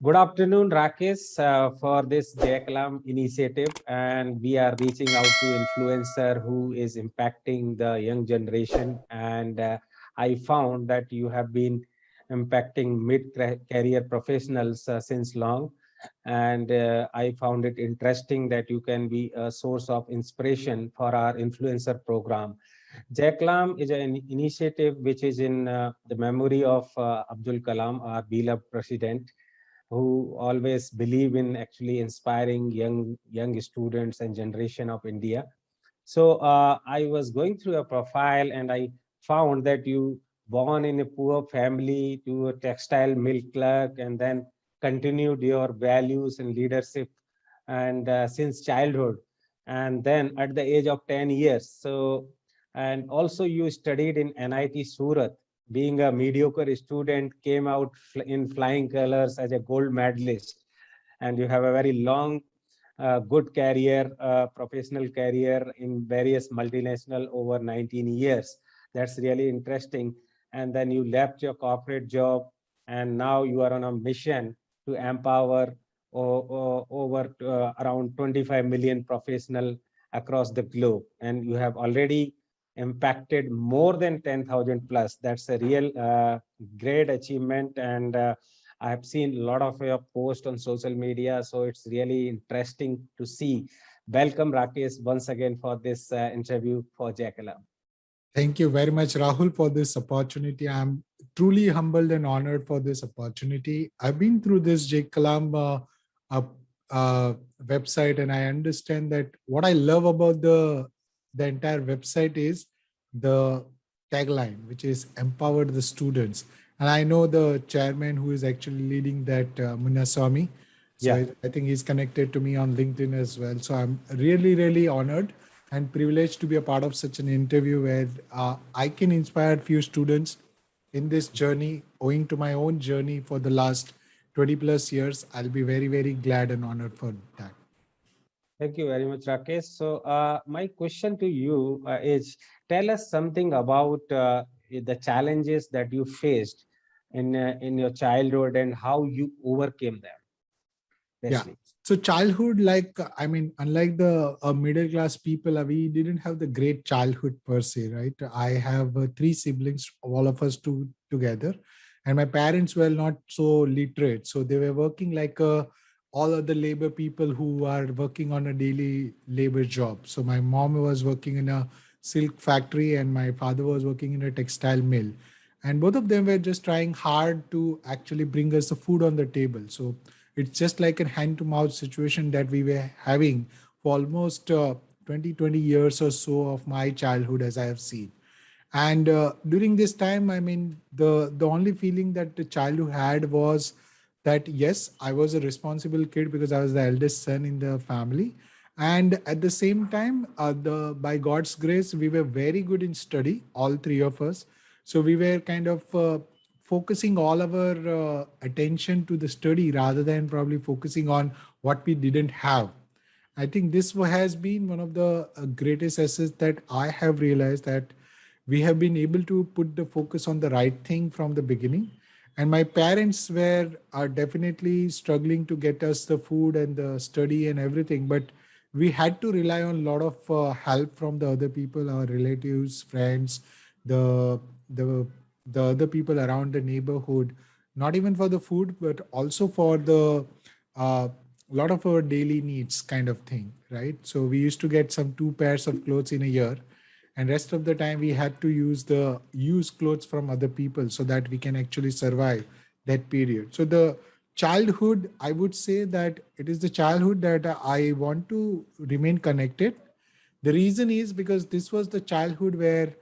Good afternoon, Rakesh, for this JKLAM initiative. And we are reaching out to influencer who is impacting the young generation. And I found that you have been impacting mid-career professionals since long. And I found it interesting that you can be a source of inspiration for our influencer program. JKLAM is an initiative which is in the memory of Abdul Kalam, our beloved president, who always believe in actually inspiring young students and generation of India. So I was going through a profile and I found that you born in a poor family to a textile mill clerk and then continued your values and leadership and since childhood and then at the age of 10 years. So and also you studied in NIT Surat, being a mediocre student, came out in flying colors as a gold medalist, and you have a very long, good career, professional career in various multinational over 19 years. That's really interesting. And then you left your corporate job, and now you are on a mission to empower over around 25 million professional across the globe, and you have already impacted more than 10,000 plus. That's a real great achievement. And I have seen a lot of your posts on social media. So it's really interesting to see. Welcome, Rakesh, once again for this interview for Jackala. Thank you very much, Rahul, for this opportunity. I'm truly humbled and honored for this opportunity. I've been through this J. Kalam uh, website, and I understand that what I love about the entire website is the tagline, which is empower the students. And I know the chairman who is actually leading that, Munaswamy. So Yeah. I think he's connected to me on LinkedIn as well. So I'm really, really honored and privileged to be a part of such an interview where I can inspire a few students in this journey, owing to my own journey for the last 20 plus years. I'll be very, very glad and honored for that. Thank you very much, Rakesh. So my question to you is, tell us something about the challenges that you faced in your childhood and how you overcame them, Yeah. especially. So childhood, like, I mean, unlike the middle class people, we didn't have the great childhood per se, right? I have three siblings, all of us together, and my parents were not so literate, so they were working like all other labor people who are working on a daily labor job. So my mom was working in a silk factory, and my father was working in a textile mill, and both of them were just trying hard to actually bring us the food on the table. So it's just like a hand to mouth situation that we were having for almost 20 years or so of my childhood, as I have seen. And during this time, I mean, the only feeling that the child who had was that, yes, I was a responsible kid because I was the eldest son in the family. And at the same time, the by God's grace, we were very good in study, all three of us. So we were kind of focusing all our attention to the study rather than probably focusing on what we didn't have. I think this has been one of the greatest assets that I have realized, that we have been able to put the focus on the right thing from the beginning. And my parents were are definitely struggling to get us the food and the study and everything, but we had to rely on a lot of help from the other people, our relatives, friends, the the the other people around the neighborhood, not even for the food but also for the uh, lot of our daily needs kind of thing, right? So we used to get some two pairs of clothes in a year, and rest of the time we had to use the used clothes from other people so that we can actually survive that period. So the childhood, I would say that it is the childhood that I want to remain connected. The reason is because this was the childhood where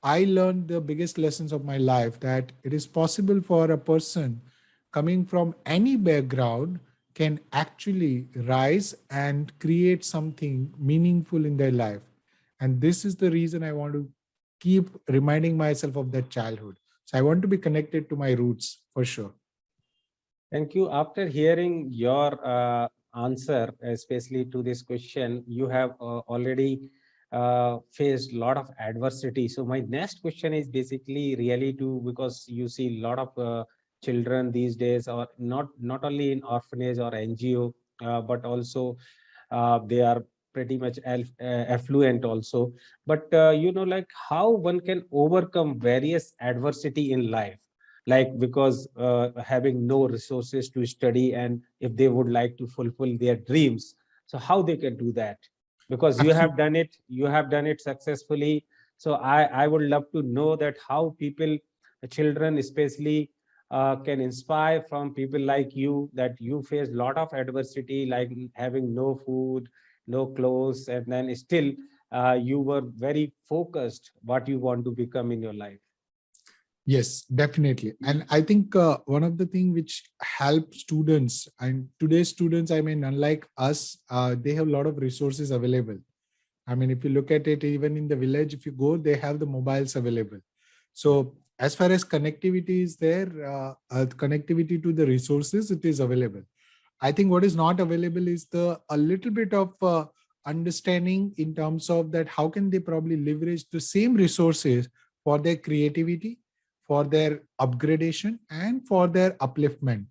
I learned the biggest lessons of my life, that it is possible for a person coming from any background can actually rise and create something meaningful in their life. And this is the reason I want to keep reminding myself of that childhood. So I want to be connected to my roots for sure. Thank you. After hearing your answer, especially to this question, you have already faced a lot of adversity. So my next question is basically really to, because you see a lot of children these days, or not only in orphanage or NGO, but also they are pretty much affluent also. But like how one can overcome various adversity in life, like because having no resources to study, and if they would like to fulfill their dreams, so how they can do that? Because you have done it successfully. So I would love to know that how people, children especially, can inspire from people like you, that you face a lot of adversity, like having no food, no clothes, and then still you were very focused what you want to become in your life. Yes, definitely. And I think one of the things which help students, and today's students, I mean, unlike us, they have a lot of resources available. I mean, if you look at it, even in the village, if you go, they have the mobiles available. So as far as connectivity is there, connectivity to the resources, it is available. I think what is not available is the a little bit of understanding in terms of that how can they probably leverage the same resources for their creativity, for their upgradation, and for their upliftment.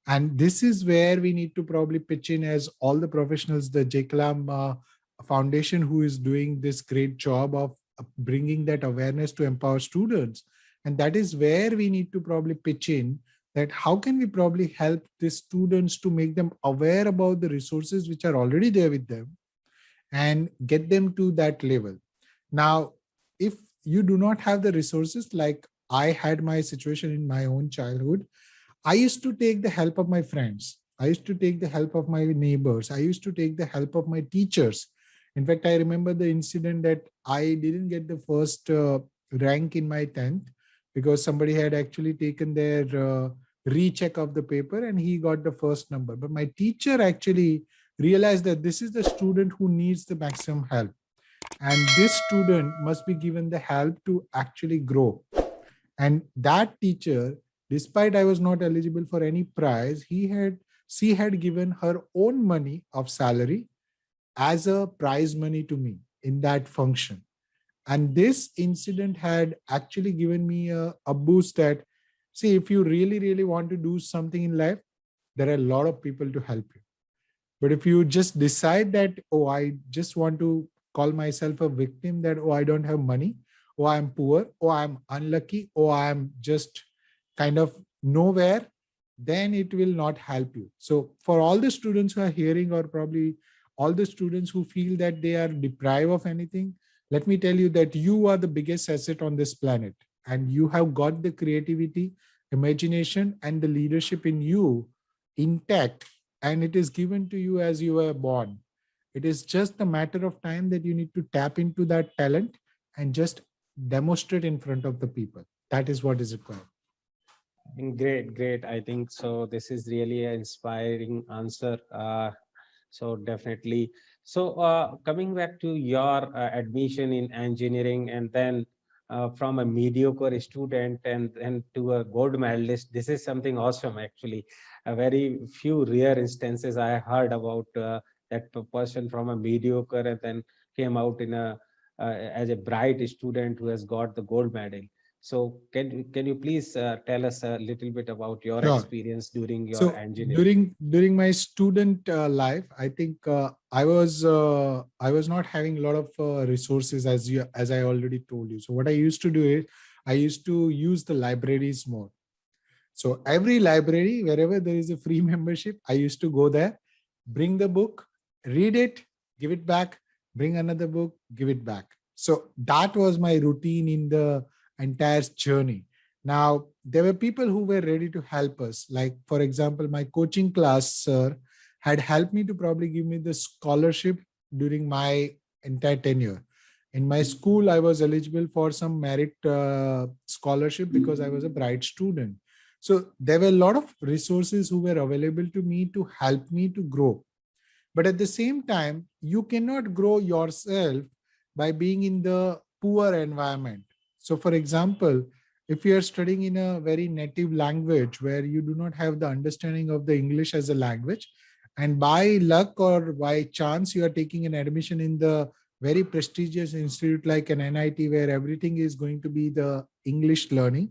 And this is where we need to probably pitch in as all the professionals, the JKLAM Foundation, who is doing this great job of bringing that awareness to empower students. And that is where we need to probably pitch in, that how can we probably help the students to make them aware about the resources which are already there with them and get them to that level. Now, if you do not have the resources, like I had my situation in my own childhood, I used to take the help of my friends. I used to take the help of my neighbors. I used to take the help of my teachers. In fact, I remember the incident that I didn't get the first rank in my 10th because somebody had actually taken their recheck of the paper and he got the first number. But my teacher actually realized that this is the student who needs the maximum help. And this student must be given the help to actually grow. And that teacher, despite I was not eligible for any prize, she had given her own money of salary as a prize money to me in that function. And this incident had actually given me a boost that, see, if you really, really want to do something in life, there are a lot of people to help you. But if you just decide that, oh, I just want to call myself a victim, that, oh, I don't have money, oh, I'm poor, oh, I'm unlucky, oh, I'm just kind of nowhere, then it will not help you. So for all the students who are hearing, or probably all the students who feel that they are deprived of anything, let me tell you that you are the biggest asset on this planet, and you have got the creativity, imagination, and the leadership in you intact, and it is given to you as you were born. It is just a matter of time that you need to tap into that talent and just demonstrate in front of the people. That is what is required. Great, great. I think so. This is really an inspiring answer. So definitely. So coming back to your admission in engineering, and then from a mediocre student and to a gold medalist, this is something awesome. Actually, a very few rare instances I heard about that person from a mediocre and then came out in a as a bright student who has got the gold medal. So can you please tell us a little bit about your Sure. experience during your So engineering? during my student life, I think I was not having a lot of resources, as I already told you. So what I used to do is I used to use the libraries more. So every library, wherever there is a free membership, I used to go there, bring the book, read it, give it back, bring another book, give it back. So that was my routine in the entire journey. Now, there were people who were ready to help us. Like, for example, my coaching class sir had helped me to probably give me the scholarship during my entire tenure. In my school, I was eligible for some merit scholarship because I was a bright student. So there were a lot of resources who were available to me to help me to grow. But at the same time, you cannot grow yourself by being in the poor environment. So, for example, if you are studying in a very native language where you do not have the understanding of the English as a language, and by luck or by chance you are taking an admission in the very prestigious institute like an NIT where everything is going to be the English learning,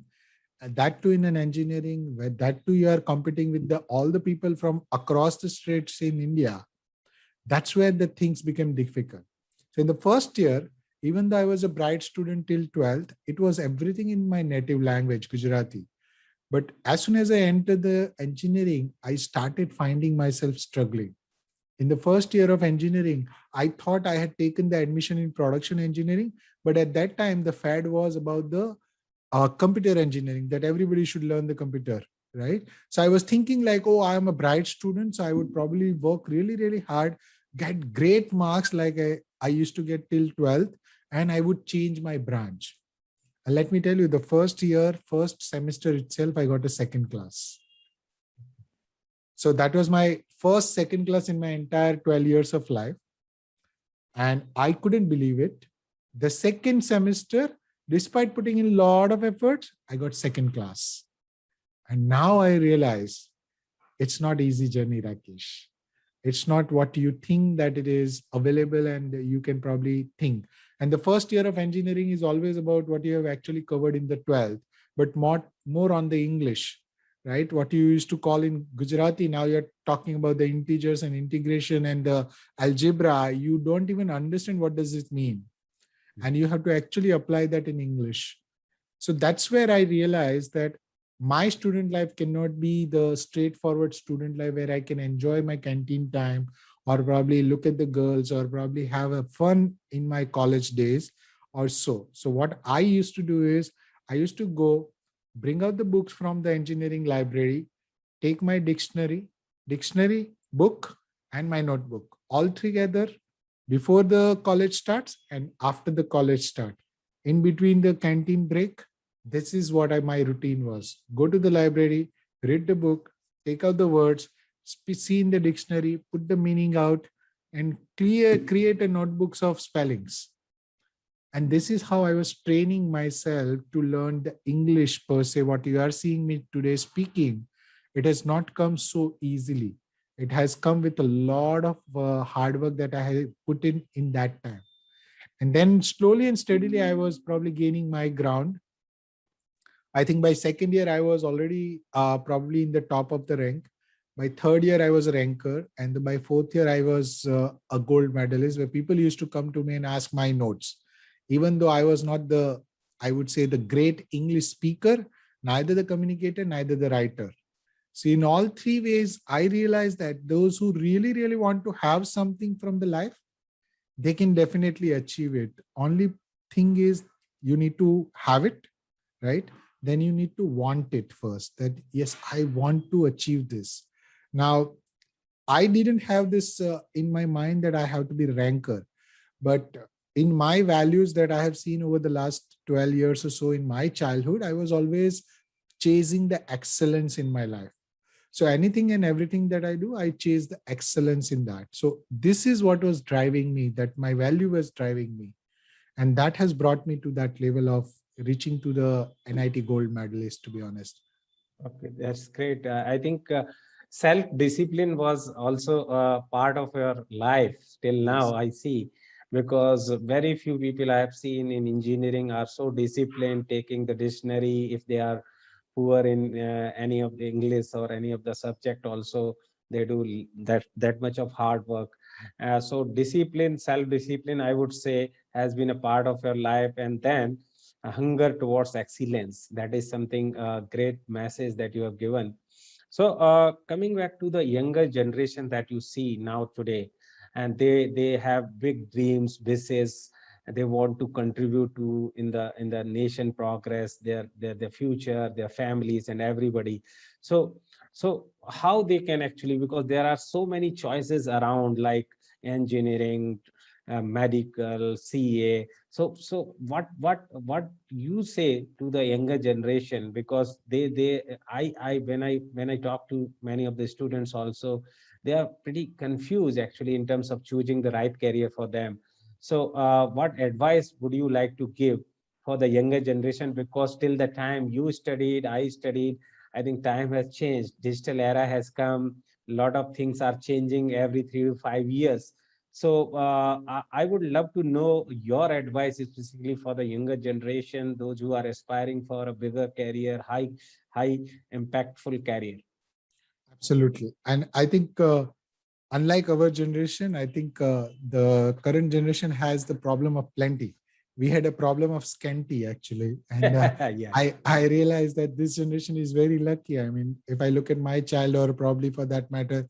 that too in an engineering, where that too you are competing with all the people from across the states in India. That's where the things became difficult. So in the first year, even though I was a bright student till 12th, it was everything in my native language, Gujarati. But as soon as I entered the engineering, I started finding myself struggling. In the first year of engineering, I thought I had taken the admission in production engineering, but at that time, the fad was about the computer engineering, that everybody should learn the computer, right? So I was thinking like, oh, I am a bright student, so I would probably work really, really hard, get great marks like I used to get till 12th, and I would change my branch. And let me tell you, the first year, first semester itself, I got a second class. So that was my first second class in my entire 12 years of life. And I couldn't believe it. The second semester, despite putting in a lot of efforts, I got second class. And now I realize it's not easy journey, Rakesh. It's not what you think that it is available and you can probably think. And the first year of engineering is always about what you have actually covered in the 12th, but more on the English, right? What you used to call in Gujarati, now you're talking about the integers and integration and the algebra. You don't even understand what does it mean. And you have to actually apply that in English. So that's where I realized that my student life cannot be the straightforward student life where I can enjoy my canteen time or probably look at the girls or probably have a fun in my college days or so. So what I used to do is I used to go bring out the books from the engineering library, take my dictionary book and my notebook all together before the college starts and after the college start. In between the canteen break, this is what my routine was. Go to the library, read the book, take out the words, see in the dictionary, put the meaning out, and create a notebooks of spellings. And this is how I was training myself to learn the English per se. What you are seeing me today speaking, it has not come so easily. It has come with a lot of hard work that I have put in that time. And then slowly and steadily, I was probably gaining my ground. I think by second year, I was already probably in the top of the rank. By third year, I was a ranker. And by fourth year, I was a gold medalist where people used to come to me and ask my notes. Even though I was not the, I would say, the great English speaker, neither the communicator, neither the writer. So in all three ways, I realized that those who really, really want to have something from the life, they can definitely achieve it. Only thing is you need to have it, right? Then you need to want it first, that yes, I want to achieve this. Now, I didn't have this in my mind that I have to be a ranker, but in my values that I have seen over the last 12 years or so in my childhood, I was always chasing the excellence in my life. So anything and everything that I do, I chase the excellence in that. So this is what was driving me, that my value was driving me. And that has brought me to that level of reaching to the NIT gold medalist, to be honest. Okay, that's great. I think self-discipline was also a part of your life till now, Yes. I see, because very few people I have seen in engineering are so disciplined, taking the dictionary if they are poor in any of the English or any of the subject also, they do that much of hard work. So discipline, self-discipline, I would say, has been a part of your life. And then a hunger towards excellence. That is something great message that you have given. So coming back to the younger generation that you see now today, and they have big dreams, wishes. They want to contribute to in the nation progress, their future, their families, and everybody. So so how they can actually, because there are so many choices around, like engineering, medical, CA. So what you say to the younger generation, because they I when I talk to many of the students also, they are pretty confused actually in terms of choosing the right career for them. So what advice would you like to give for the younger generation? Because till the time you studied, I studied, I think time has changed. Digital era has come. A lot of things are changing every 3 to 5 years. So I would love to know your advice specifically for the younger generation, those who are aspiring for a bigger career, high impactful career. Absolutely. And I think unlike our generation, I think the current generation has the problem of plenty. We had a problem of scanty actually, and Yeah. I realized that this generation is very lucky. I mean, if I look at my child, or probably for that matter,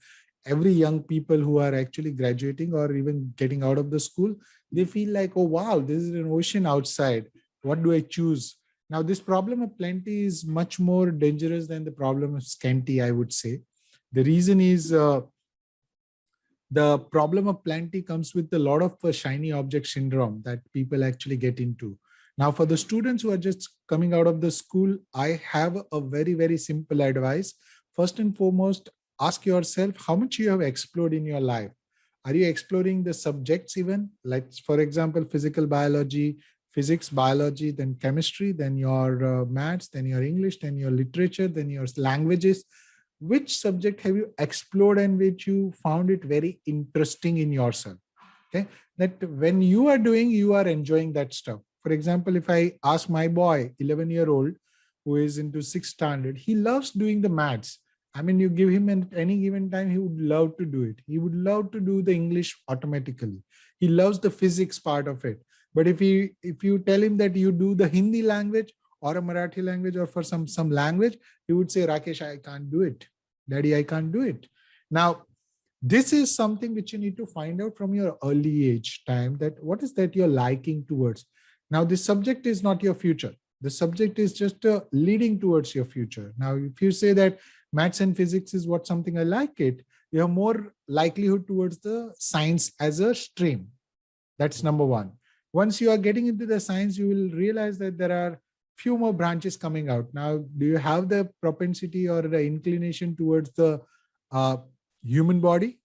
every young people who are actually graduating or even getting out of the school, they feel like, oh wow, this is an ocean outside. What do I choose? Now, this problem of plenty is much more dangerous than the problem of scanty, I would say. The reason is the problem of plenty comes with a lot of shiny object syndrome that people actually get into. Now, for the students who are just coming out of the school, I have a very, very simple advice. First and foremost, ask yourself how much you have explored in your life. Are you exploring the subjects even? Like, for example, physical biology, physics, biology, then chemistry, then your maths, then your English, then your literature, then your languages. Which subject have you explored and which you found it very interesting in yourself? Okay, that when you are doing, you are enjoying that stuff. For example, if I ask my boy, 11-year-old, who is into sixth standard, he loves doing the maths. I mean, you give him at any given time, he would love to do it. He would love to do the English automatically. He loves the physics part of it. But if you tell him that you do the Hindi language or a Marathi language, or for some language, he would say, Rakesh, I can't do it. Daddy, I can't do it. Now, this is something which you need to find out from your early age time, that what is that you're liking towards. Now, this subject is not your future. The subject is just leading towards your future. Now, if you say that maths and physics is what something I like it, you have more likelihood towards the science as a stream. That's number one. Once you are getting into the science, you will realize that there are few more branches coming out. Now, do you have the propensity or the inclination towards the uh, human body?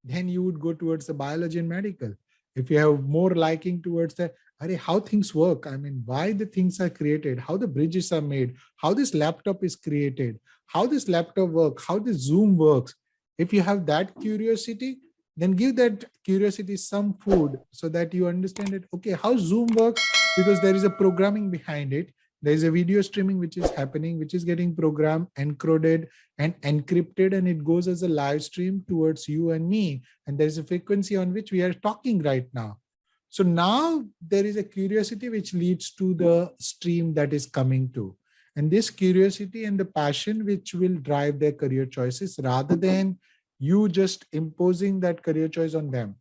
Then you would go towards the biology and medical. If you have more liking towards the how things work, I mean, why the things are created, how the bridges are made, how this laptop is created, how this laptop works, how this Zoom works. If you have that curiosity, then give that curiosity some food so that you understand it. Okay, how Zoom works, because there is a programming behind it. There is a video streaming which is happening, which is getting programmed, encoded, and encrypted, and it goes as a live stream towards you and me. And there is a frequency on which we are talking right now. So now there is a curiosity which leads to the stream that is coming to. And this curiosity and the passion which will drive their career choices, rather than you just imposing that career choice on them.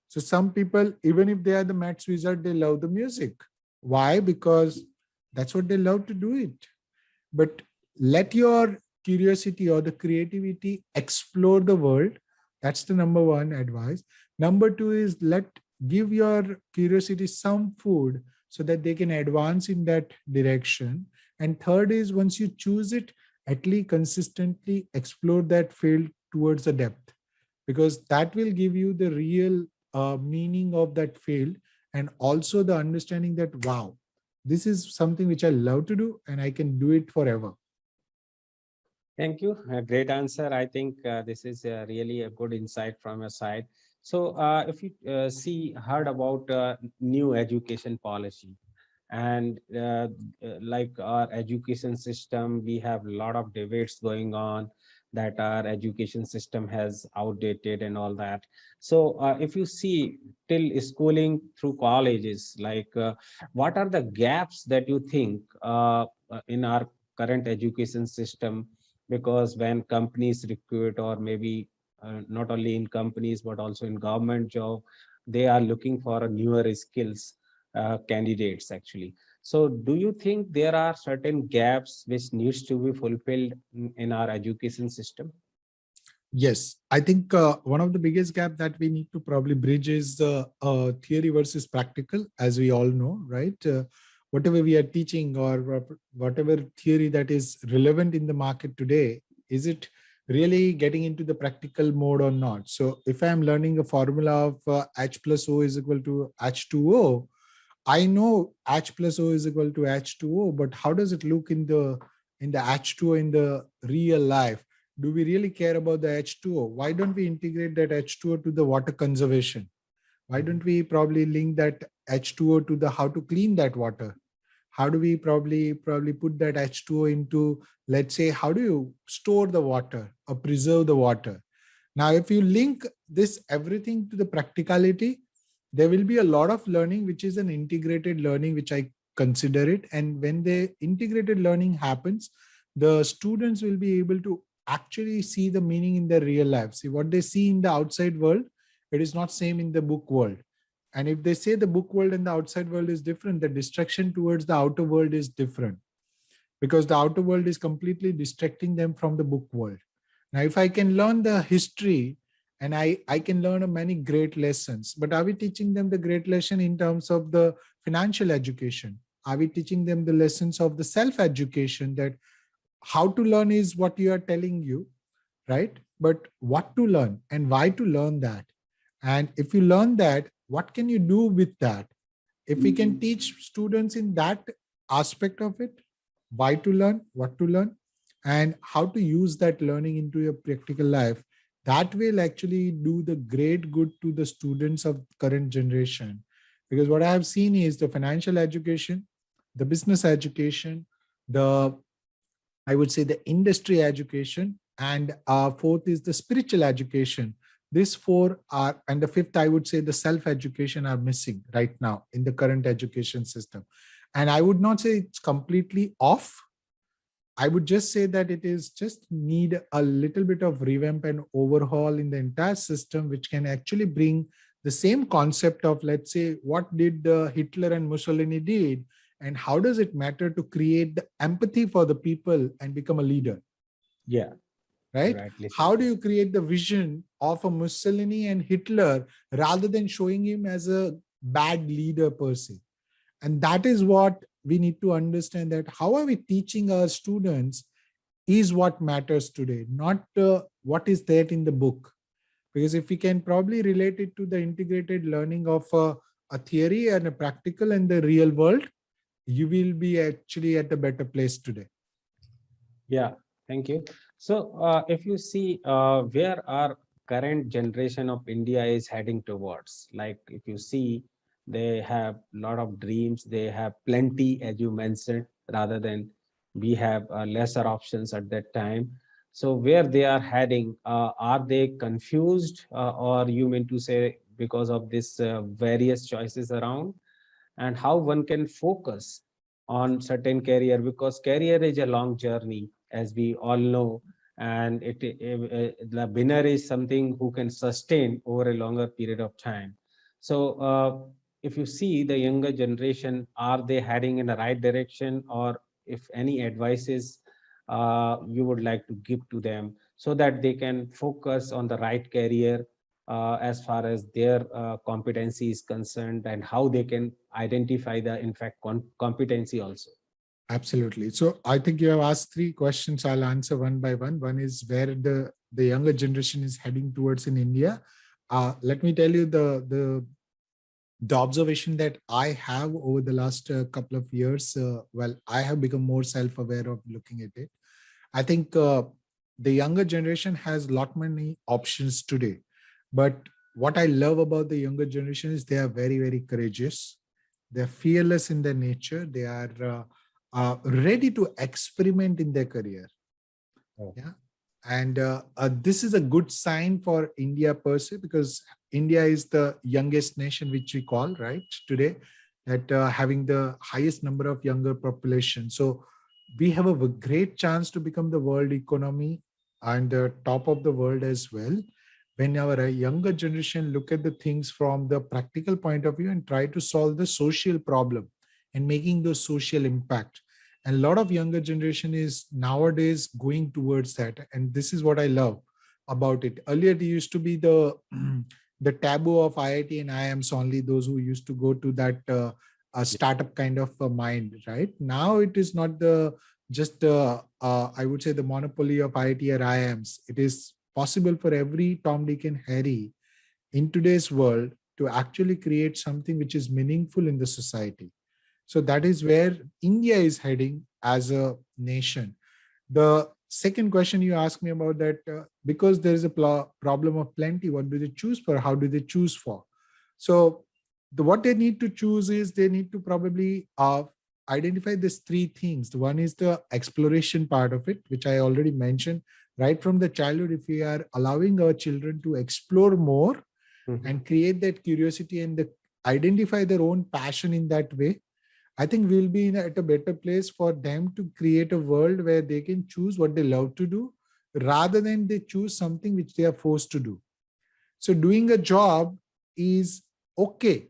So some people, even if they are the maths wizard, they love the music. Why? Because that's what they love to do it. But let your curiosity or the creativity explore the world. That's the number one advice. Number two is give your curiosity some food so that they can advance in that direction. And third is, once you choose it, at least consistently explore that field towards the depth, because that will give you the real meaning of that field, and also the understanding that, wow, this is something which I love to do and I can do it forever. Thank you. A great answer. I think this is really a good insight from your side. So, if you heard about new education policy, and like our education system, we have a lot of debates going on that our education system has outdated and all that. So, if you see till schooling through colleges, like what are the gaps that you think in our current education system? Because when companies recruit, or maybe not only in companies but also in government job, they are looking for a newer skills candidates actually. So do you think there are certain gaps which needs to be fulfilled in our education system? Yes, I think one of the biggest gap that we need to probably bridge is the theory versus practical, as we all know, right? Whatever we are teaching, or whatever theory that is relevant in the market today, is it really getting into the practical mode or not? So if I'm learning a formula of H plus O is equal to H2O, I know H plus O is equal to H2O, but how does it look in the H2O in the real life? Do we really care about the H2O? Why don't we integrate that H2O to the water conservation? Why don't we probably link that H2O to the how to clean that water? How do we probably put that H2O into, let's say, how do you store the water or preserve the water? Now, if you link this everything to the practicality, there will be a lot of learning, which is an integrated learning, which I consider it. And when the integrated learning happens, the students will be able to actually see the meaning in their real life. See what they see in the outside world, it is not same in the book world. And if they say the book world and the outside world is different, the distraction towards the outer world is different, because the outer world is completely distracting them from the book world. Now, if I can learn the history and I can learn many great lessons, but are we teaching them the great lesson in terms of the financial education? Are we teaching them the lessons of the self-education, that how to learn is what you are telling you, right? But what to learn and why to learn that? And if you learn that, what can you do with that? If we can teach students in that aspect of it, why to learn, what to learn, and how to use that learning into your practical life, that will actually do the great good to the students of current generation. Because what I have seen is the financial education, the business education, the, I would say, the industry education, and fourth is the spiritual education. These four are, and the fifth, I would say, the self-education are missing right now in the current education system. And I would not say it's completely off. I would just say that it is just need a little bit of revamp and overhaul in the entire system, which can actually bring the same concept of, let's say, what did Hitler and Mussolini did, and how does it matter to create the empathy for the people and become a leader? Yeah, Right? rightly said. How do you create the vision of a Mussolini and Hitler rather than showing him as a bad leader per se? And that is what we need to understand, that how are we teaching our students is what matters today, not what is there in the book. Because if we can probably relate it to the integrated learning of a theory and a practical and the real world, you will be actually at a better place today. Yeah, thank you. So, if you see where our current generation of India is heading towards, like if you see, they have a lot of dreams, they have plenty, as you mentioned, rather than we have lesser options at that time. So, where they are heading, are they confused, or you mean to say because of this various choices around? And how one can focus on certain career, because career is a long journey, as we all know, and the winner is something who can sustain over a longer period of time. So if you see the younger generation, are they heading in the right direction, or if any advices you would like to give to them so that they can focus on the right career as far as their competency is concerned, and how they can identify the in fact competency also. Absolutely. So I think you have asked three questions. I'll answer one by one. One is where the younger generation is heading towards in India. Let me tell you the observation that I have over the last couple of years. Well, I have become more self-aware of looking at it. I think the younger generation has lot many options today. But what I love about the younger generation is they are very, very courageous. They're fearless in their nature. They are ready to experiment in their career. Oh. Yeah. And this is a good sign for India per se, because India is the youngest nation, which we call, right, today, that having the highest number of younger population. So we have a great chance to become the world economy and the top of the world as well. When our younger generation look at the things from the practical point of view and try to solve the social problem and making the social impact. And a lot of younger generation is nowadays going towards that. And this is what I love about it. Earlier, it used to be the the taboo of IIT and IIMs, only those who used to go to that a startup kind of a mind, right? Now it is not the just I would say the monopoly of IIT or IIMs. It is possible for every Tom, Dick, and Harry in today's world to actually create something which is meaningful in the society. So that is where India is heading as a nation. The second question you asked me about that, because there is a problem of plenty, what do they choose for? How do they choose for? So what they need to choose is they need to probably identify these three things. The one is the exploration part of it, which I already mentioned. Right from the childhood, if we are allowing our children to explore more and create that curiosity and identify their own passion in that way, I think we'll be at a better place for them to create a world where they can choose what they love to do rather than they choose something which they are forced to do. So doing a job is okay,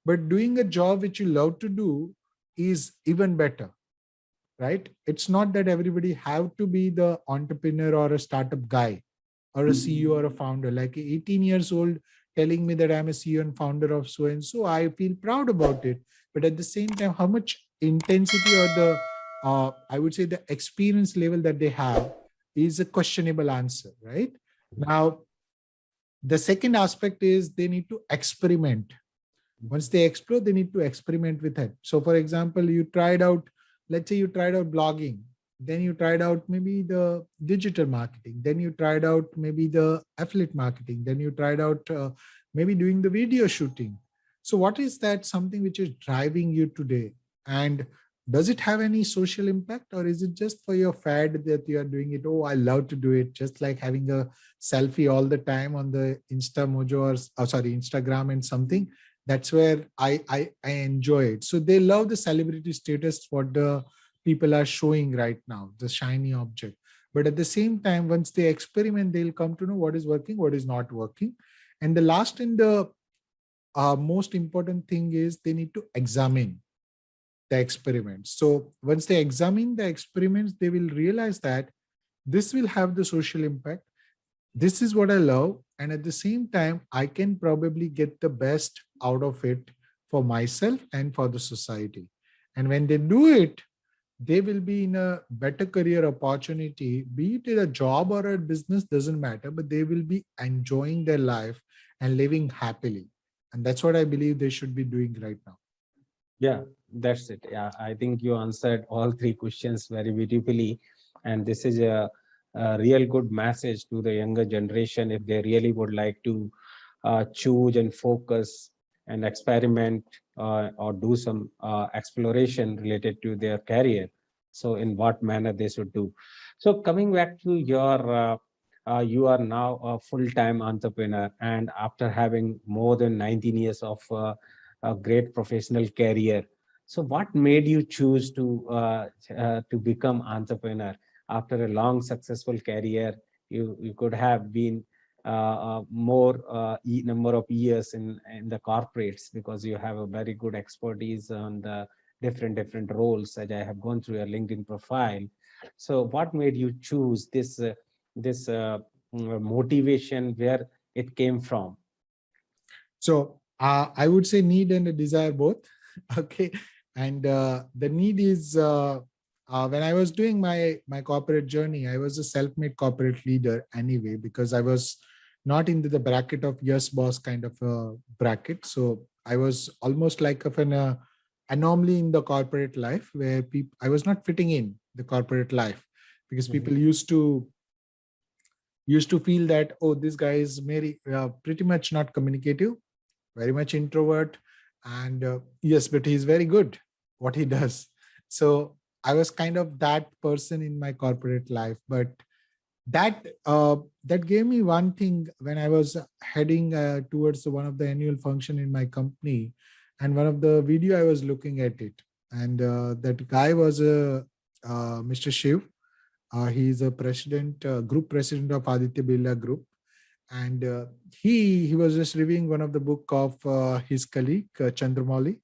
but doing a job which you love to do is even better, right? It's not that everybody have to be the entrepreneur or a startup guy or a CEO or a founder. Like 18 years old telling me that I'm a CEO and founder of so and so, I feel proud about it. But at the same time, how much intensity or the I would say the experience level that they have is a questionable answer, right? Now, the second aspect is they need to experiment. Once they explore, they need to experiment with it. So for example, you tried out, let's say you tried out blogging, then you tried out maybe the digital marketing, then you tried out maybe the affiliate marketing, then you tried out maybe doing the video shooting. So what is that something which is driving you today? And does it have any social impact, or is it just for your fad that you are doing it? Oh, I love to do it, just like having a selfie all the time on the Mojo or Instagram and something. That's where I enjoy it. So they love the celebrity status, what the people are showing right now, the shiny object. But at the same time, once they experiment, they'll come to know what is working, what is not working. And the last and the most important thing is they need to examine the experiments. So once they examine the experiments, they will realize that this will have the social impact. This is what I love. And at the same time, I can probably get the best out of it for myself and for the society. And when they do it, they will be in a better career opportunity, be it a job or a business, doesn't matter, but they will be enjoying their life and living happily. And that's what I believe they should be doing right now. Yeah, that's it. Yeah, I think you answered all three questions very beautifully. And this is a real good message to the younger generation if they really would like to choose and focus and experiment or do some exploration related to their career. So in what manner they should do. So coming back to your, you are now a full-time entrepreneur, and after having more than 19 years of a great professional career. So what made you choose to become entrepreneur after a long successful career? You could have been more number of years in the corporates because you have a very good expertise on the different roles as I have gone through your LinkedIn profile. So what made you choose this motivation, where it came from? So I would say need and a desire both. Okay. And the need is when I was doing my corporate journey, I was a self-made corporate leader anyway, because I was not into the bracket of yes boss kind of a bracket. So I was almost like of an anomaly in the corporate life where people, I was not fitting in the corporate life because people used to feel that, oh, this guy is pretty much not communicative, very much introvert, and yes, but he's very good what he does. So I was kind of that person in my corporate life. But that gave me one thing when I was heading towards one of the annual function in my company, and one of the video I was looking at it, and that guy was Mr. Shiv. He's a group president of Aditya Birla Group, and he was just reviewing one of the book of his colleague Chandramouli,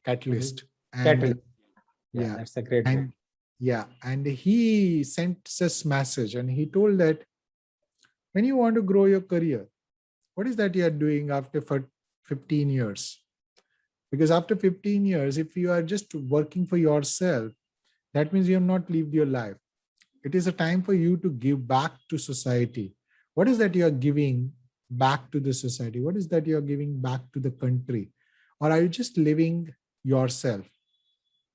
Catalyst. And Catalyst. Yeah, yeah, that's a great book. and yeah, and he sent this message, and he told that when you want to grow your career, what is that you are doing after for 15 years? Because after 15 years, if you are just working for yourself, that means you have not lived your life. It is a time for you to give back to society. What is that you are giving back to the society? What is that you are giving back to the country? Or are you just living yourself?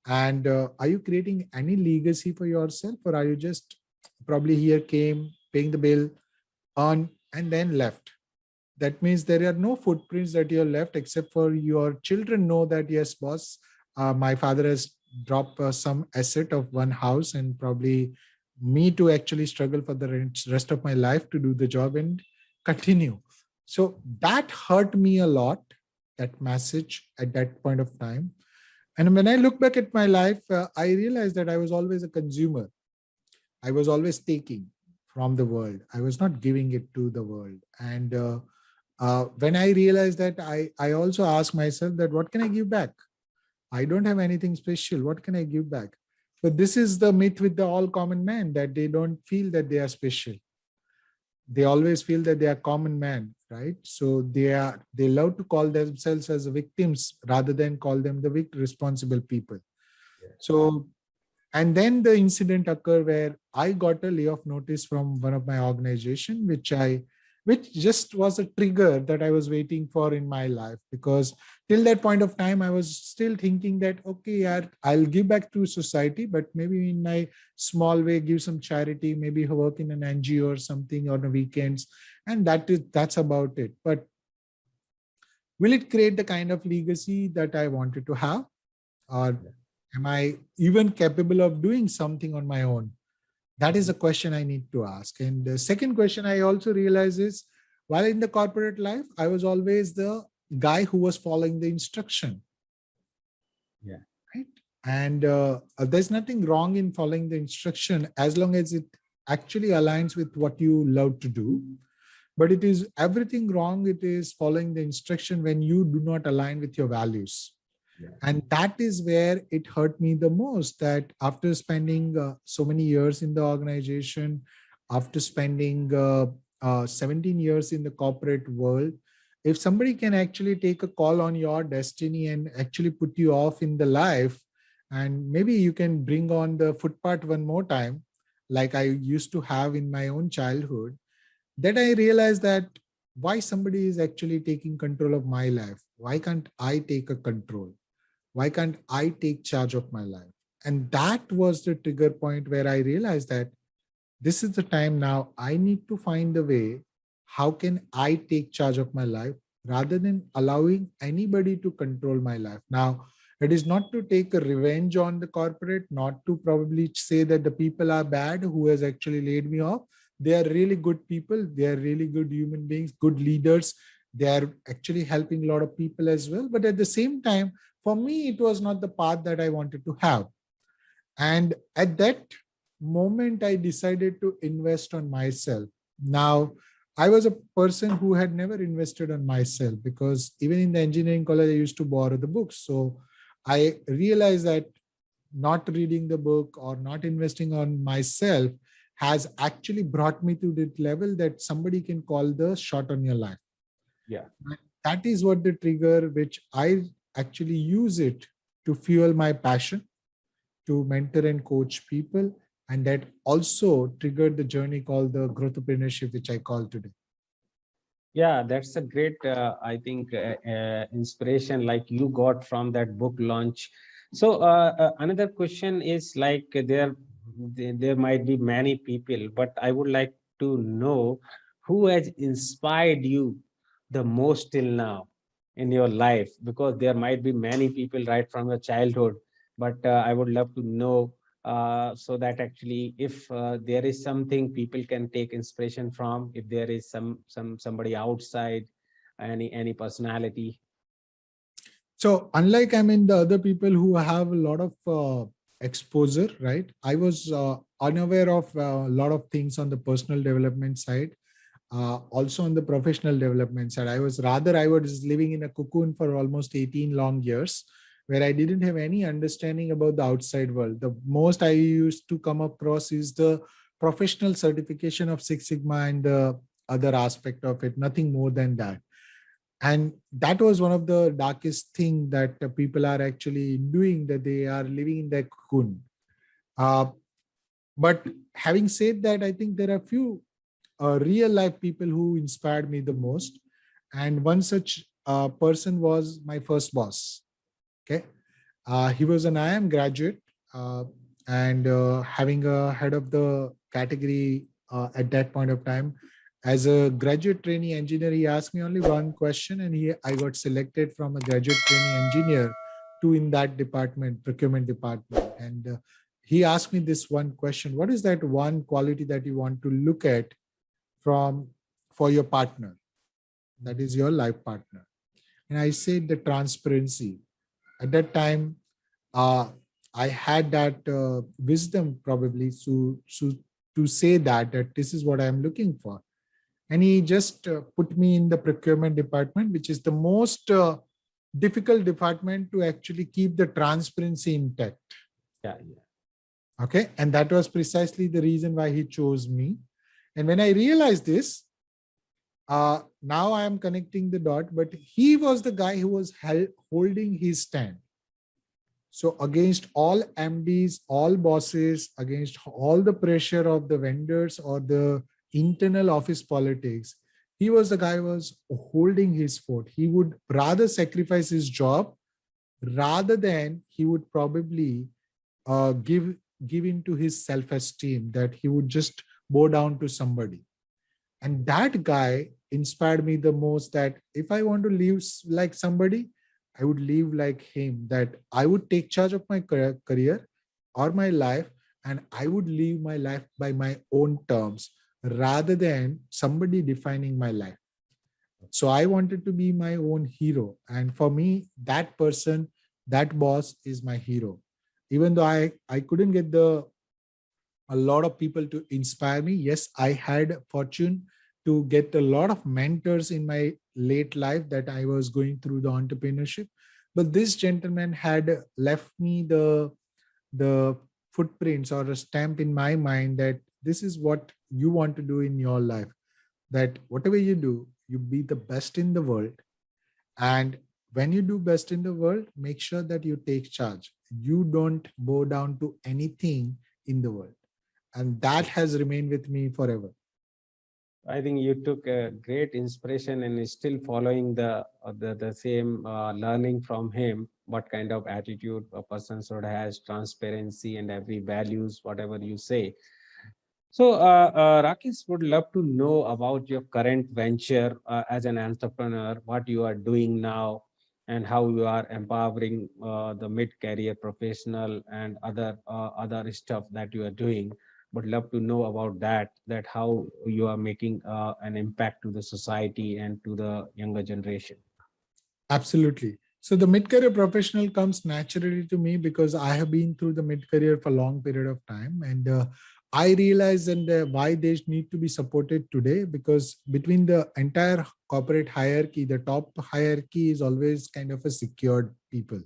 And are you creating any legacy for yourself? Or are you just probably here, came, paying the bill, on, and then left? That means there are no footprints that you're left except for your children know that, yes, boss, my father has dropped some asset of one house, and probably me to actually struggle for the rest of my life to do the job and continue. So that hurt me a lot, that message at that point of time. And when I look back at my life, I realized that I was always a consumer. I was always taking from the world. I was not giving it to the world. And when I realized that, I also asked myself that what can I give back? I don't have anything special. What can I give back? But this is the myth with the all common man, that they don't feel that they are special. They always feel that they are common man, right? So they love to call themselves as victims rather than call them the responsible people. So, and then the incident occurred where I got a layoff notice from one of my organization, which just was a trigger that I was waiting for in my life. Because till that point of time, I was still thinking that, okay, yeah, I'll give back to society, but maybe in my small way, give some charity, maybe work in an NGO or something on the weekends. And that's about it. But will it create the kind of legacy that I wanted to have? Or am I even capable of doing something on my own? That is a question I need to ask. And the second question I also realize is, while in the corporate life, I was always the guy who was following the instruction. Yeah. Right. And there's nothing wrong in following the instruction as long as it actually aligns with what you love to do. But it is everything wrong. It is following the instruction when you do not align with your values. Yeah. And that is where it hurt me the most, that after spending so many years in the organization, after spending 17 years in the corporate world, if somebody can actually take a call on your destiny and actually put you off in the life, and maybe you can bring on the footpath one more time, like I used to have in my own childhood, that I realized that why somebody is actually taking control of my life. Why can't I take a control? Why can't I take charge of my life? And that was the trigger point where I realized that this is the time now I need to find a way. How can I take charge of my life rather than allowing anybody to control my life? Now, it is not to take a revenge on the corporate, not to probably say that the people are bad who has actually laid me off. They are really good people. They are really good human beings, good leaders. They are actually helping a lot of people as well. But at the same time, for me, it was not the path that I wanted to have. And at that moment, I decided to invest on myself. Now, I was a person who had never invested on myself, because even in the engineering college, I used to borrow the books. So I realized that not reading the book or not investing on myself has actually brought me to the level that somebody can call the shot on your life. Yeah. That is what the trigger which I actually use it to fuel my passion, to mentor and coach people. And that also triggered the journey called the growthpreneurship, which I call today. Yeah, that's a great, I think, inspiration like you got from that book launch. So another question is like there might be many people, but I would like to know who has inspired you the most till now in your life, because there might be many people right from your childhood, but I would love to know so that actually if there is something people can take inspiration from, if there is somebody outside, any personality. So unlike, I mean, the other people who have a lot of exposure, right? I was unaware of a lot of things on the personal development side. Also on the professional development side, I was living in a cocoon for almost 18 long years, where I didn't have any understanding about the outside world. The most I used to come across is the professional certification of Six Sigma and the other aspect of it, nothing more than that. And that was one of the darkest thing that people are actually doing, that they are living in that cocoon. uh, but having said that, I think there are few real life people who inspired me the most. And one such person was my first boss. Okay. He was an IIM graduate, and having a head of the category at that point of time. As a graduate trainee engineer, he asked me only one question, and I got selected from a graduate trainee engineer to in that department, procurement department. And he asked me this one question: what is that one quality that you want to look at from for your partner, that is your life partner? And I said the transparency. At that time, uh, I had that wisdom probably to say that this is what I'm looking for. And he just put me in the procurement department, which is the most difficult department to actually keep the transparency intact. Yeah, yeah. Okay. And that was precisely the reason why he chose me. And when I realized this, now I am connecting the dot, but he was the guy who was holding his stand. So against all MDs, all bosses, against all the pressure of the vendors or the internal office politics, he was the guy who was holding his fort. He would rather sacrifice his job rather than he would probably give into his self-esteem, that he would just bow down to somebody. And that guy inspired me the most, that if I want to live like somebody, I would live like him, that I would take charge of my career or my life, and I would live my life by my own terms rather than somebody defining my life. So I wanted to be my own hero. And for me, that person, that boss is my hero. Even though I couldn't get a lot of people to inspire me. Yes, I had fortune to get a lot of mentors in my late life that I was going through the entrepreneurship. But this gentleman had left me the footprints or a stamp in my mind that this is what you want to do in your life, that whatever you do, you be the best in the world. And when you do best in the world, make sure that you take charge. You don't bow down to anything in the world. And that has remained with me forever. I think you took a great inspiration and is still following the same learning from him. What kind of attitude a person should has, transparency and every values, whatever you say. So, Rakesh would love to know about your current venture as an entrepreneur, what you are doing now, and how you are empowering the mid-career professional and other stuff that you are doing. Would love to know about that, that how you are making an impact to the society and to the younger generation. Absolutely. So the mid-career professional comes naturally to me because I have been through the mid-career for a long period of time. And I realize and why they need to be supported today, because between the entire corporate hierarchy, the top hierarchy is always kind of a secured people.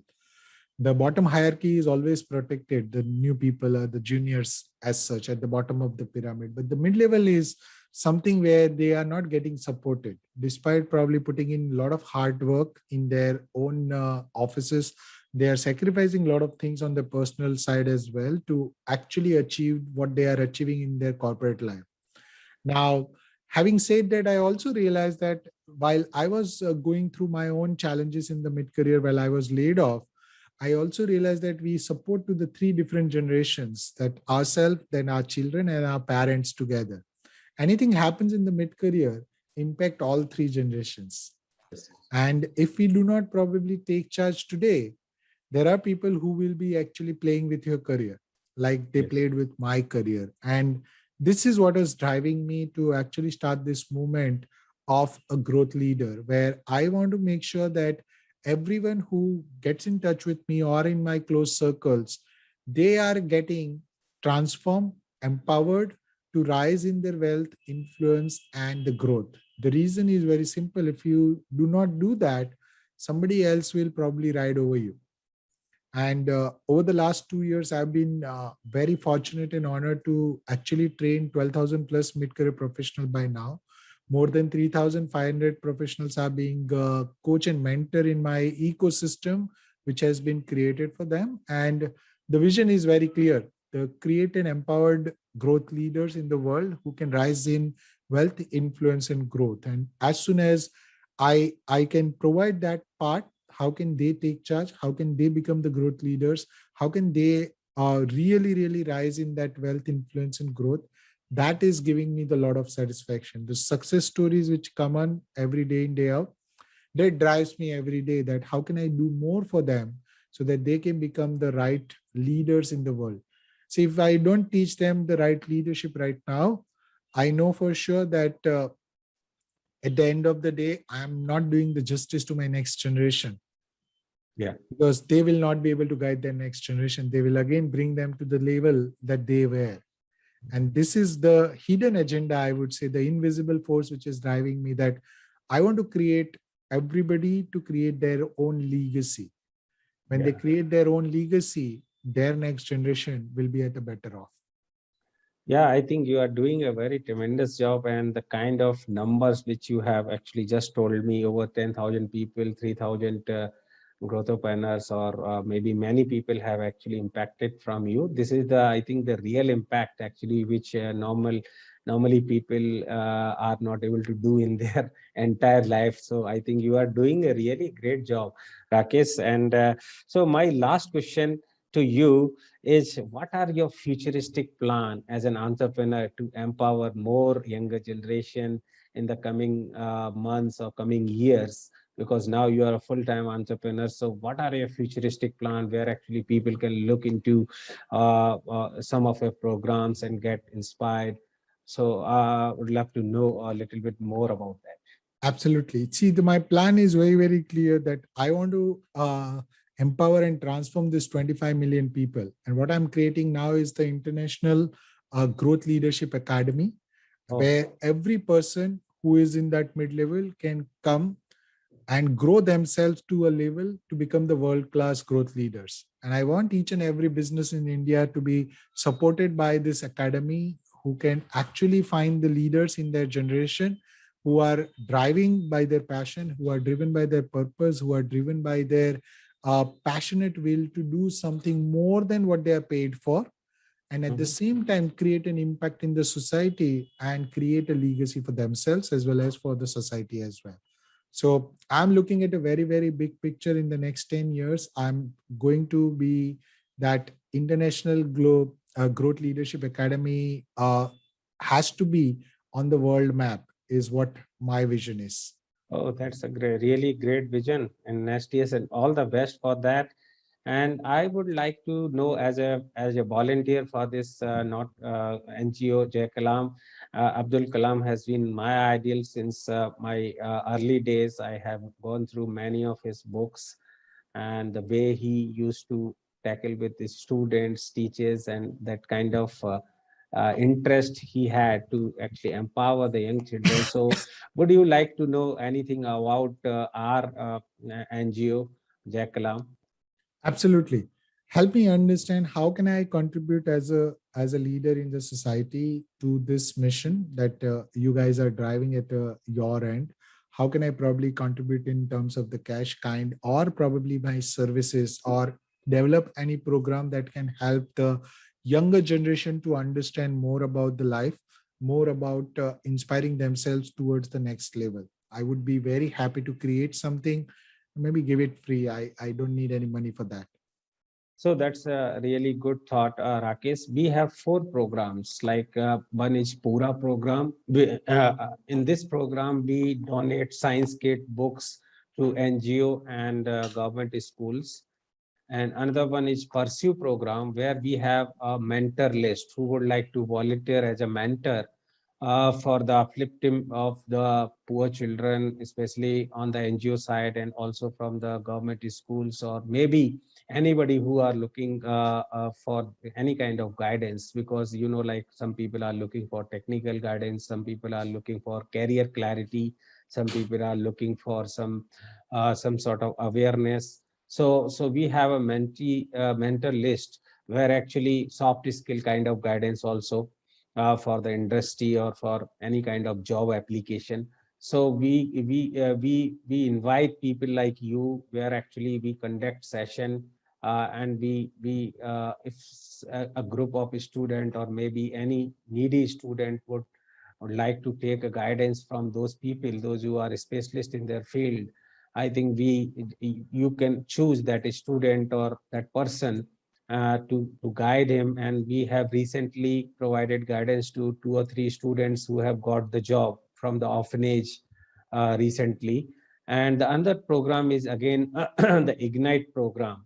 The bottom hierarchy is always protected. The new people are the juniors as such at the bottom of the pyramid. But the mid-level is something where they are not getting supported, despite probably putting in a lot of hard work in their own offices. They are sacrificing a lot of things on the personal side as well to actually achieve what they are achieving in their corporate life. Now, having said that, I also realized that while I was going through my own challenges in the mid-career while I was laid off, I also realized that we support to the three different generations, that ourselves, then our children and our parents together. Anything happens in the mid-career impact all three generations. And if we do not probably take charge today, there are people who will be actually playing with your career like they Yes. played with my career. And this is what is driving me to actually start this movement of a growth leader, where I want to make sure that everyone who gets in touch with me or in my close circles, they are getting transformed, empowered to rise in their wealth, influence, and the growth. The reason is very simple. If you do not do that, somebody else will probably ride over you. And over the last 2 years, I've been very fortunate and honored to actually train 12,000 plus mid-career professional by now. More than 3,500 professionals are being coach and mentor in my ecosystem, which has been created for them. And the vision is very clear: to create an empowered growth leaders in the world who can rise in wealth, influence, and growth. And as soon as I can provide that part, how can they take charge? How can they become the growth leaders? How can they really rise in that wealth, influence, and growth? that is giving me the lot of satisfaction. The success stories which come on every day in day out, that drives me every day, that how can I do more for them so that they can become the right leaders in the world. See, if I don't teach them the right leadership right now, I know for sure that at the end of the day, I'm not doing the justice to my next generation, Yeah. because they will not be able to guide their next generation. They will again bring them to the level that they were. And this is the hidden agenda, I would say, the invisible force which is driving me, that I want to create everybody to create their own legacy. When they Yeah. create their own legacy, their next generation will be at a better off. Yeah, I think you are doing a very tremendous job, and the kind of numbers which you have actually just told me, over 10,000 people, 3,000 growthopreneurs, or maybe many people have actually impacted from you. This is the, I think, the real impact actually, which normally people are not able to do in their entire life. So I think you are doing a really great job, Rakesh. And so my last question to you is, what are your futuristic plan as an entrepreneur to empower more younger generation in the coming months or coming years? Because now you are a full-time entrepreneur, so what are your futuristic plan where actually people can look into some of your programs and get inspired? So would love to know a little bit more about that. Absolutely. See, my plan is very, very clear, that I want to empower and transform this 25 million people. And what I'm creating now is the International Growth Leadership Academy, Oh. where every person who is in that mid level can come and grow themselves to a level to become the world class growth leaders. And I want each and every business in India to be supported by this academy, who can actually find the leaders in their generation, who are driving by their passion, who are driven by their purpose, who are driven by their passionate will to do something more than what they are paid for, and at the Mhm. same time create an impact in the society and create a legacy for themselves as well as for the society as well. So I'm looking at a very, very big picture in the next 10 years. I'm going to be that International Growth Leadership Academy has to be on the world map, is what my vision is. Oh, that's a great, really great vision. And next year, and all the best for that. And I would like to know, as a volunteer for this not NGO, Jai Kalam, Abdul Kalam has been my ideal since my early days. I have gone through many of his books, and the way he used to tackle with his students, teachers, and that kind of interest he had to actually empower the young children. So, would you like to know anything about our NGO, Jai Kalam? Absolutely. Help me understand, how can I contribute as a leader in the society to this mission that you guys are driving at your end? How can I probably contribute in terms of the cash kind, or probably my services, or develop any program that can help the younger generation to understand more about the life, more about inspiring themselves towards the next level? I would be very happy to create something, maybe give it free. I don't need any money for that. So that's a really good thought, Rakesh. We have four programs. Like one is Pura program. In this program, we donate science kit books to NGO and government schools. And another one is Pursue program, where we have a mentor list who would like to volunteer as a mentor for the uplifting of the poor children, especially on the NGO side, and also from the government schools, or maybe anybody who are looking for any kind of guidance. Because like some people are looking for technical guidance, some people are looking for career clarity, some people are looking for some sort of awareness. So we have a mentor list where actually soft skill kind of guidance also for the industry or for any kind of job application. So we invite people like you, where actually we conduct session, and we if a group of student or maybe any needy student would like to take a guidance from those people, those who are specialists in their field. I think you can choose that student or that person to guide him. And we have recently provided guidance to 2 or 3 students who have got the job from the orphanage recently. And the other program is again the Ignite program.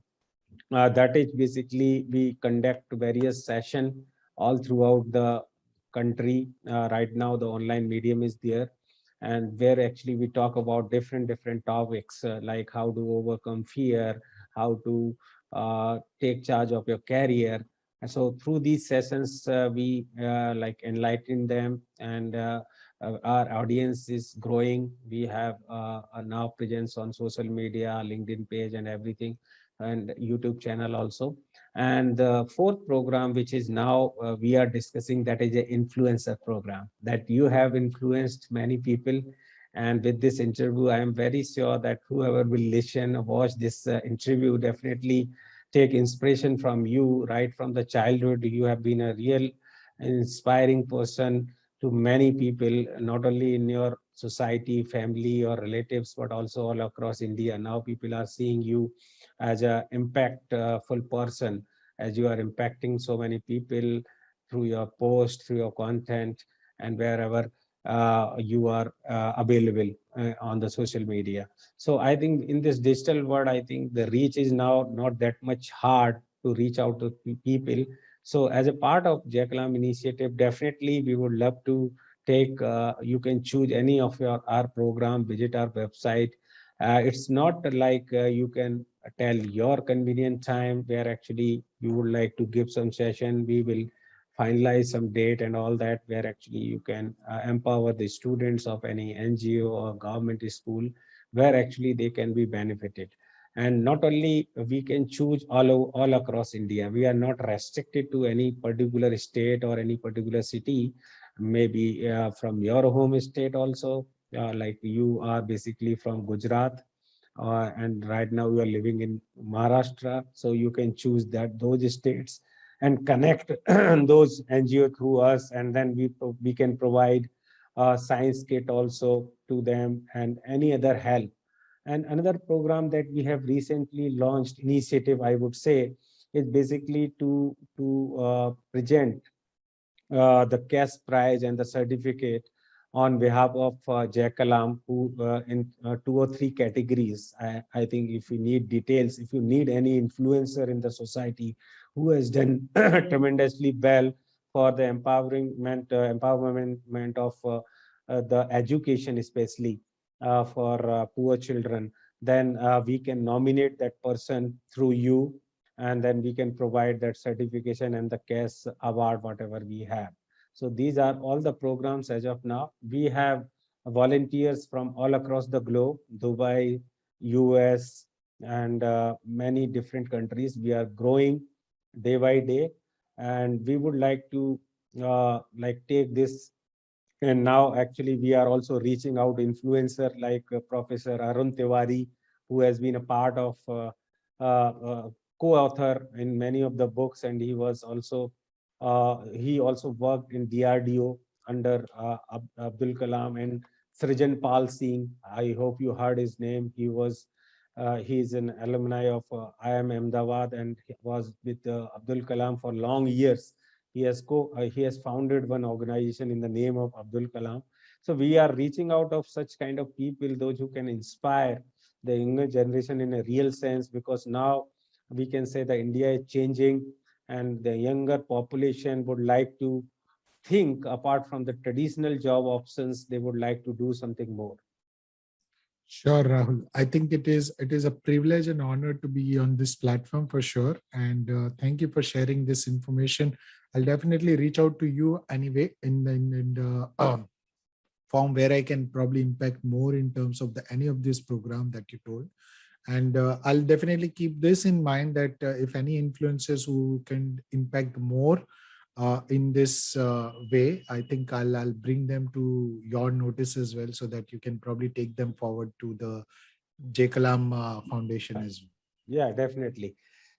That is basically we conduct various session all throughout the country. Right now, the online medium is there, and where actually we talk about different topics, like how to overcome fear, how to take charge of your career. And so through these sessions, we like enlighten them, and our audience is growing. We have a now presence on social media, LinkedIn page, and everything, and YouTube channel also. And the fourth program, which is now we are discussing, that is an influencer program that you have influenced many people. And with this interview, I am very sure that whoever will listen or watch this interview definitely take inspiration from you. Right from the childhood, you have been a real inspiring person to many people, not only in your society, family, or relatives, but also all across India. Now people are seeing you as a impactful person, as you are impacting so many people through your post, through your content, and wherever you are available on the social media. So I think in this digital world, I think the reach is now not that much hard to reach out to people. So as a part of Jakalam initiative, definitely we would love to take, you can choose any of your our program, visit our website. It's not like you can tell your convenient time where actually you would like to give some session. We will finalize some date and all that, where actually you can empower the students of any NGO or government school, where actually they can be benefited. And not only we can choose all across India. We are not restricted to any particular state or any particular city. Maybe from your home state also, like you are basically from Gujarat, and right now you are living in Maharashtra, so you can choose that those states and connect those NGO through us, and then we can provide a science kit also to them and any other help. And another program that we have recently launched initiative, I would say, is basically to present the cash prize and the certificate on behalf of Jai Kalam, who in 2 or 3 categories. I think if you need details, if you need any influencer in the society who has done tremendously well for the empowerment of the education, especially for poor children, then we can nominate that person through you, and then we can provide that certification and the cash award, whatever we have. So these are all the programs as of now. We have volunteers from all across the globe, Dubai, US, and many different countries. We are growing day by day, and we would like to like take this. And now actually we are also reaching out influencer like Professor Arun Tiwari, who has been a part of co-author in many of the books, and he also worked in DRDO under Abdul Kalam, and Srijan Pal Singh. I hope you heard his name. He is an alumni of IIM Ahmedabad, and he was with Abdul Kalam for long years. He has founded one organization in the name of Abdul Kalam. So we are reaching out of such kind of people, those who can inspire the younger generation in a real sense, because now we can say that India is changing, and the younger population would like to think apart from the traditional job options. They would like to do something more. Sure, Rahul. I think it is a privilege and honor to be on this platform for sure. And thank you for sharing this information. I'll definitely reach out to you anyway in the form where I can probably impact more in terms of the any of this program that you told. And I'll definitely keep this in mind that if any influencers who can impact more in this way, I think I'll bring them to your notice as well, so that you can probably take them forward to the J Kalam Foundation as well. Yeah, definitely.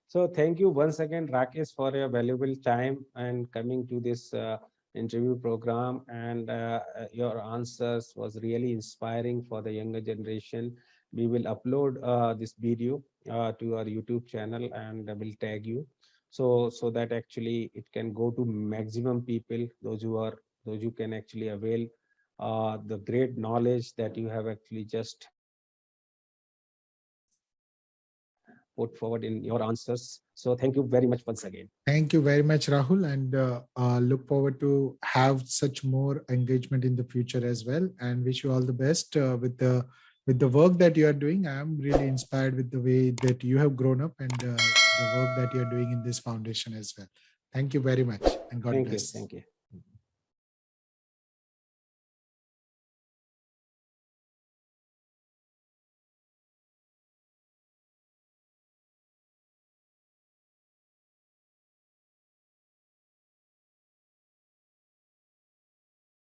So thank you once again, Rakesh, for your valuable time and coming to this interview program. And your answers was really inspiring for the younger generation. We will upload this video to our YouTube channel, and will tag you. so that actually it can go to maximum people, those who can actually avail the great knowledge that you have actually just put forward in your answers. So thank you very much once again. Thank you very much, Rahul, and look forward to have such more engagement in the future as well. And wish you all the best with the work that you are doing. I am really inspired with the way that you have grown up and the work that you are doing in this foundation as well. Thank you very much, and God Thank you. bless. Thank you.